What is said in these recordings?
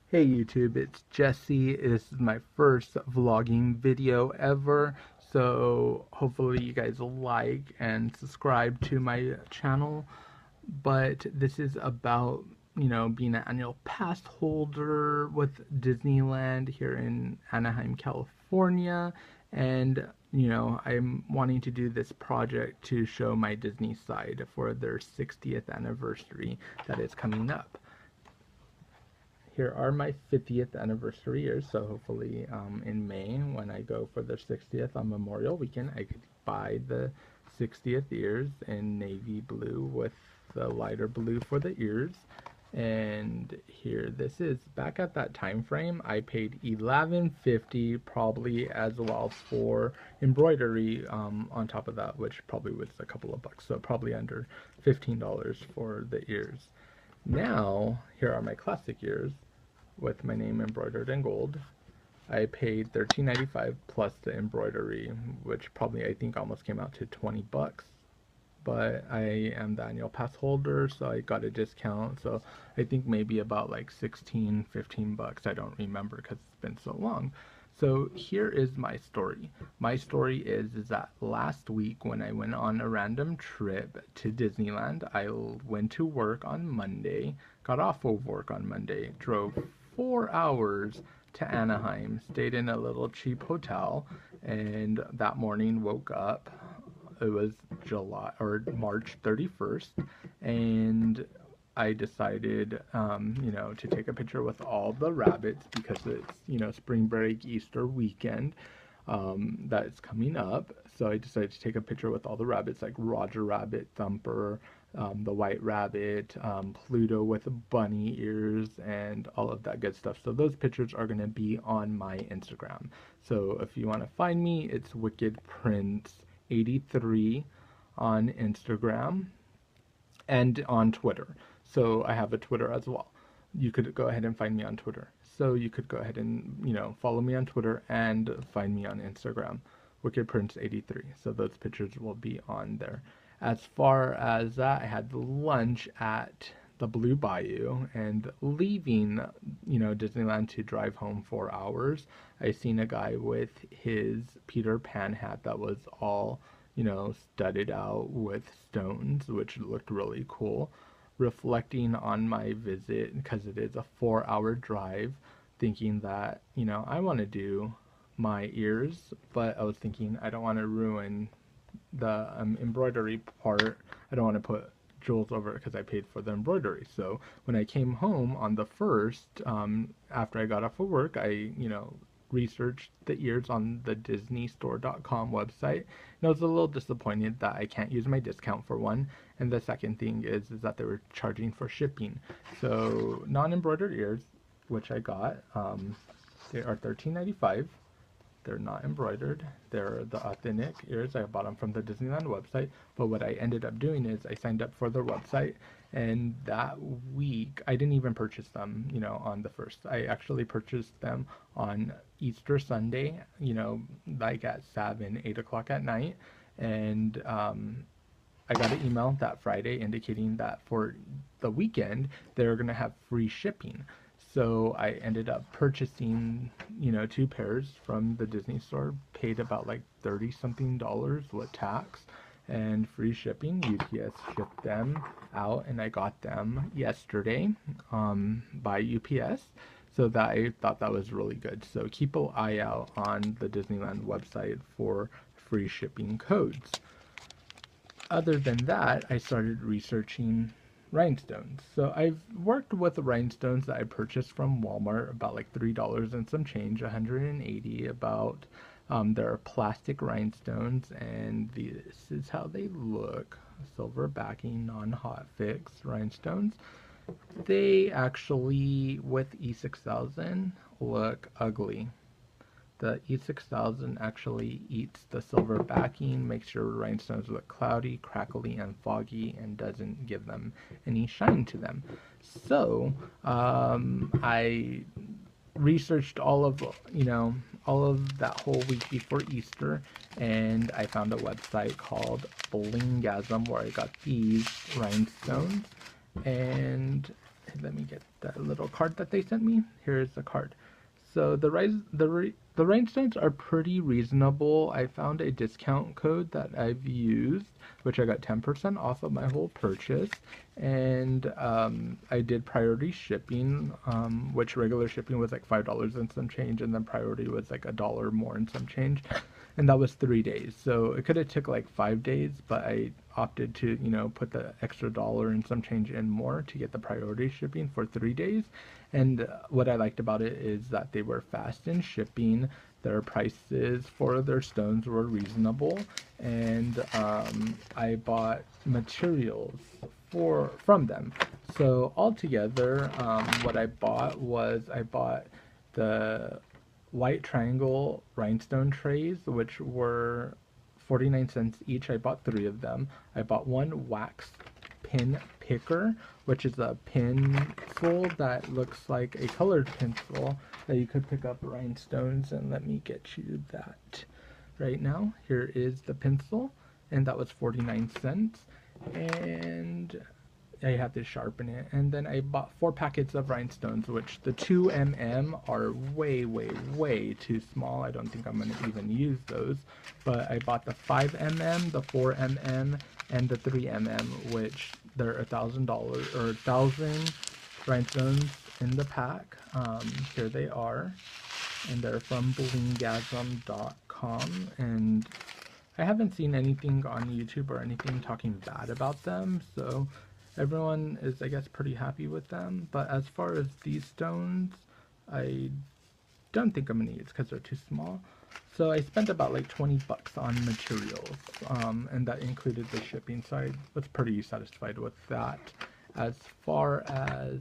Hey YouTube, it's Jesse. This is my first vlogging video ever, so hopefully you guys like and subscribe to my channel. But this is about, being an annual pass holder with Disneyland here in Anaheim, California, and I'm wanting to do this project to show my Disney side for their 60th anniversary that is coming up. Here are my 50th anniversary years, so hopefully in May when I go for the 60th on Memorial Weekend, I could buy the 60th ears in navy blue with the lighter blue for the ears. And here this is. Back at that time frame, I paid $11.50 probably, as well for embroidery on top of that, which probably was a couple of bucks, so probably under $15 for the ears. Now, here are my classic ears with my name embroidered in gold. I paid $13.95 plus the embroidery, which probably I think almost came out to 20 bucks. But I am the annual pass holder, so I got a discount. So I think maybe about like 16, 15 bucks. I don't remember because it's been so long. So here is my story. My story is that last week when I went on a random trip to Disneyland, I went to work on Monday, got off of work on Monday, drove 4 hours to Anaheim, stayed in a little cheap hotel, and that morning woke up. It was July or March 31st, and I decided, to take a picture with all the rabbits because it's, spring break, Easter weekend that is coming up. So I decided to take a picture with all the rabbits, like Roger Rabbit, Thumper, the White Rabbit, Pluto with bunny ears, and all of that good stuff. So those pictures are going to be on my Instagram. So if you want to find me, it's Wicked Prince 83 on Instagram and on Twitter. So I have a Twitter as well. You could go ahead and find me on Twitter. So you could go ahead and, follow me on Twitter and find me on Instagram, Wicked Prince 83. So those pictures will be on there. As far as that, I had lunch at the Blue Bayou, and leaving, Disneyland to drive home 4 hours, I seen a guy with his Peter Pan hat that was all, studded out with stones, which looked really cool. Reflecting on my visit, because it is a 4 hour drive, thinking that, I want to do my ears, but I was thinking I don't want to ruin the embroidery part. I don't want to put jewels over it because I paid for the embroidery. So when I came home on the first, after I got off of work, I, researched the ears on the disneystore.com website, and I was a little disappointed that I can't use my discount for one. And the second thing is that they were charging for shipping. So non-embroidered ears, which I got, they are $13.95. They're not embroidered. They're the authentic ears. I bought them from the Disneyland website. But what I ended up doing is I signed up for their website, and that week I didn't even purchase them, on the first. I actually purchased them on Easter Sunday, like at 7, 8 o'clock at night. And I got an email that Friday indicating that for the weekend they're going to have free shipping. So I ended up purchasing, 2 pairs from the Disney store, paid about like 30 something dollars with tax and free shipping. UPS shipped them out, and I got them yesterday by UPS. So that I thought that was really good. So keep an eye out on the Disneyland website for free shipping codes. Other than that, I started researching rhinestones. So I've worked with rhinestones that I purchased from Walmart, about like $3 and some change, 180 about. They're plastic rhinestones, and this is how they look. Silver backing, non-hot fix rhinestones. They actually, with E6000, look ugly. The E6000 actually eats the silver backing, makes your rhinestones look cloudy, crackly, and foggy, and doesn't give them any shine to them. So I researched all of that whole week before Easter, and I found a website called Blinggasm where I got these rhinestones, and let me get that little card that they sent me. Here's the card. So the rhinestones are pretty reasonable. I found a discount code that I've used, which I got 10% off of my whole purchase, and I did priority shipping, which regular shipping was like $5 and some change, and then priority was like $1 more and some change, and that was 3 days. So it could have took like 5 days, but I opted to, put the extra dollar and some change in more to get the priority shipping for 3 days. And what I liked about it is that they were fast in shipping. Their prices for their stones were reasonable, and I bought materials from them. So altogether, what I bought was I bought the white triangle rhinestone trays, which were 49 cents each. I bought 3 of them. I bought one wax pin picker, which is a pencil that looks like a colored pencil that you could pick up rhinestones. And let me get you that right now. Here is the pencil, and that was 49 cents. And I had to sharpen it. And then I bought 4 packets of rhinestones, which the 2mm are way too small. I don't think I'm going to even use those. But I bought the 5mm, the 4mm, and the 3mm, which they're $1,000 or 1,000 rhinestones in the pack. Here they are. And they're from Blinggasm.com. And I haven't seen anything on YouTube or anything talking bad about them, so everyone is, I guess, pretty happy with them. But as far as these stones, I don't think I'm going to use because they're too small. So I spent about like 20 bucks on materials, and that included the shipping, so I was pretty satisfied with that. As far as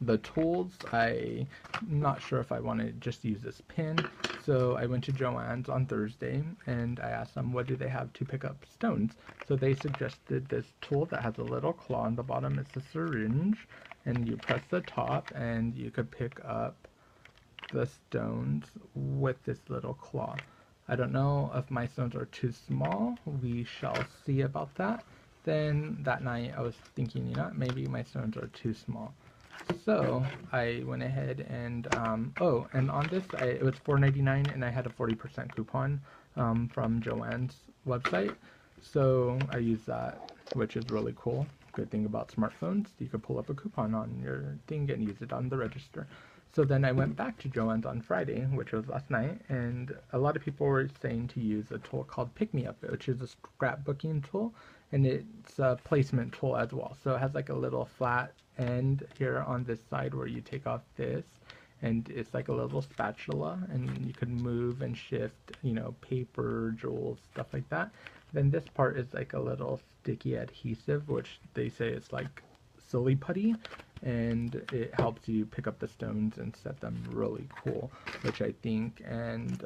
the tools, I'm not sure if I want to just use this pin, so I went to Joanns on Thursday and I asked them what do they have to pick up stones. So they suggested this tool that has a little claw on the bottom. It's a syringe, and you press the top and you could pick up the stones with this little claw. I don't know if my stones are too small. We shall see about that. Then that night I was thinking, maybe my stones are too small. So I went ahead and, and on this, it was $4.99 and I had a 40% coupon from Joanns website. So I used that, which is really cool. Good thing about smartphones, you could pull up a coupon on your thing and use it on the register. So then I went back to Joanns on Friday, which was last night, and a lot of people were saying to use a tool called Pick Me Up, which is a scrapbooking tool, and it's a placement tool as well. So it has like a little flat end here on this side where you take off this, and it's like a little spatula, and you can move and shift, paper, jewels, stuff like that. Then this part is like a little sticky adhesive, which they say is like silly putty, and it helps you pick up the stones and set them really cool, which I think. And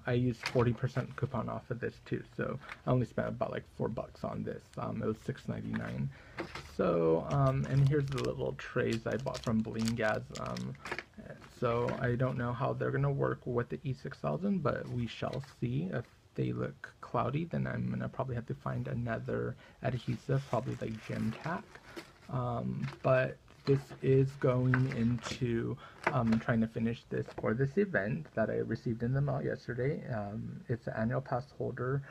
I used 40% coupon off of this too, so I only spent about like $4 on this. It was $6.99. So and here's the little trays I bought from Blinggasm. So I don't know how they're gonna work with the E6000, but we shall see. If they look cloudy, then I'm gonna probably have to find another adhesive, probably like gem tack. But this is going into trying to finish this for this event that I received in the mail yesterday. It's an annual pass holder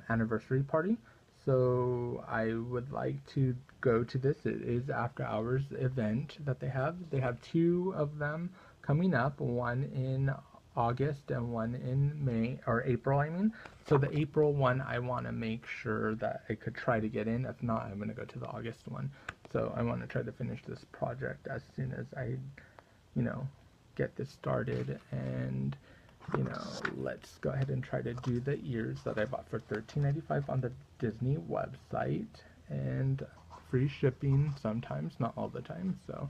anniversary party. So I would like to go to this. It is after hours event that they have. They have 2 of them coming up, one in August and one in May, or April, I mean. So the April one, I want to make sure that I could try to get in. If not, I'm going to go to the August one. So I want to try to finish this project as soon as I, get this started. And, let's go ahead and try to do the ears that I bought for $13.95 on the Disney website. And free shipping sometimes, not all the time. So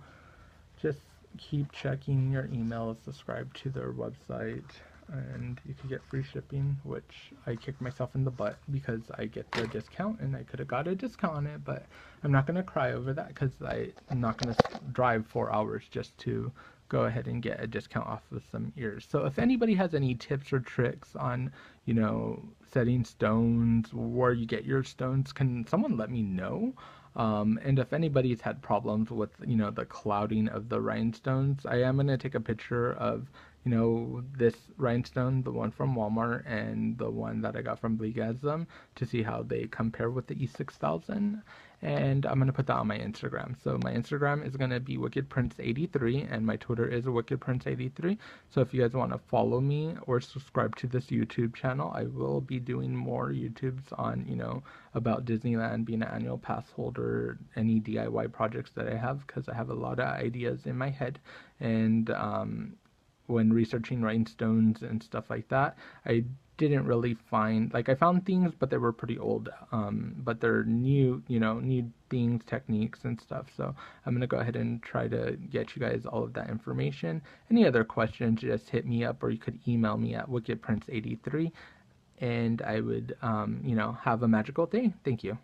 just keep checking your email, subscribe to their website, and you can get free shipping, which I kicked myself in the butt because I get the discount, and I could have got a discount on it, but I'm not going to cry over that because I'm not going to drive 4 hours just to go ahead and get a discount off of some ears. So if anybody has any tips or tricks on, setting stones, where you get your stones, can someone let me know? And if anybody's had problems with, the clouding of the rhinestones, I am going to take a picture of, this rhinestone, the one from Walmart, and the one that I got from Blinggasm, to see how they compare with the E6000. And I'm going to put that on my Instagram. So my Instagram is going to be WickedPrince83, and my Twitter is WickedPrince83. So if you guys want to follow me or subscribe to this YouTube channel, I will be doing more YouTubes on, about Disneyland, being an annual pass holder, any DIY projects that I have, because I have a lot of ideas in my head. And when researching rhinestones and stuff like that, I didn't really find, like, I found things, but they were pretty old, but they're new, new things, techniques and stuff. So I'm gonna go ahead and try to get you guys all of that information. Any other questions, just hit me up, or you could email me at wickedprince83, and I would, have a magical day. Thank you.